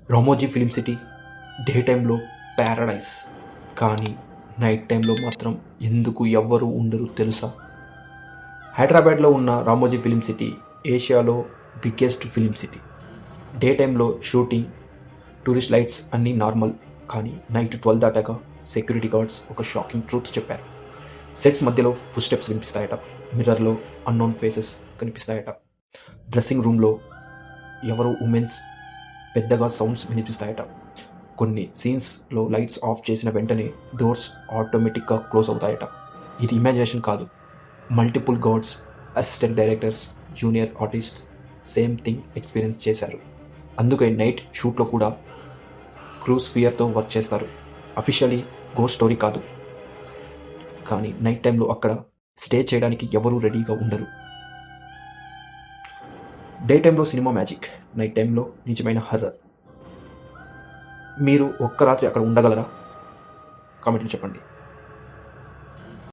Ramoji film city day టైంలో paradise, కానీ night టైంలో మాత్రం ఎందుకు ఎవ్వరూ ఉండరు తెలుసా? హైదరాబాద్లో ఉన్న రామోజీ ఫిలిం సిటీ ఏషియాలో బిగ్గెస్ట్ ఫిలిం సిటీ. డే టైంలో షూటింగ్, టూరిస్ట్ లైట్స్ అన్నీ నార్మల్, కానీ నైట్ 12 దాటాక సెక్యూరిటీ గార్డ్స్ ఒక షాకింగ్ ట్రూత్ చెప్పారు. సెట్స్ మధ్యలో ఫుట్ స్టెప్స్ వినిపిస్తాయట, మిర్రర్లో అన్నోన్ ఫేసెస్ కనిపిస్తాయట, డ్రెస్సింగ్ రూమ్లో ఎవరో ఉమెన్స్ పెద్దగా సౌండ్స్ వినిపిస్తాయట. కొన్ని సీన్స్లో లైట్స్ ఆఫ్ చేసిన వెంటనే డోర్స్ ఆటోమేటిక్గా క్లోజ్ అవుతాయట. ఇది ఇమాజినేషన్ కాదు, multiple gods, assistant directors, junior artist same thing experience చేశారు. అందుకే నైట్ షూట్లో కూడా క్రూస్ ఫియర్తో వర్క్ చేస్తారు. అఫీషియలీ గోస్ట్ స్టోరీ కాదు, కానీ నైట్ టైంలో అక్కడ స్టే చేయడానికి ఎవరూ రెడీగా ఉండరు. డే టైంలో సినిమా మ్యాజిక్, నైట్ టైంలో నిజమైన హర్రర్. మీరు ఒక్క రాత్రి అక్కడ ఉండగలరా? కామెంట్లో చెప్పండి.